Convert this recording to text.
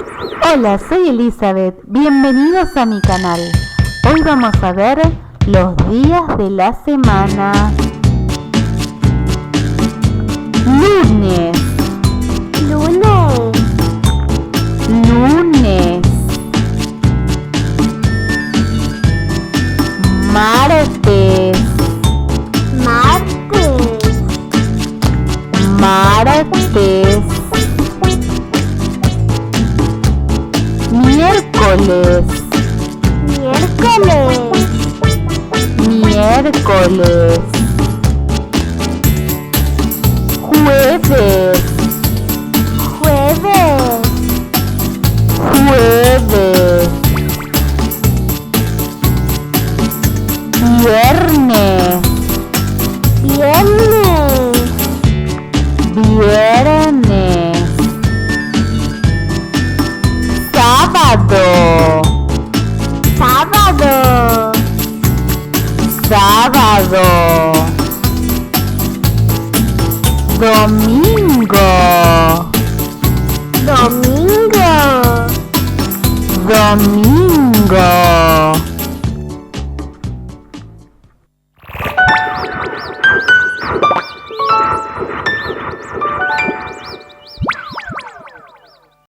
Hola, soy Elizabeth, bienvenidos a mi canal. Hoy vamos a ver los días de la semana. Lunes, Lunes, lunes. Martes, martes, martes. Miércoles, miércoles, miércoles. Jueves, jueves, jueves. Viernes, viernes, viernes. Sábado, sábado, sábado. Domingo, domingo, domingo.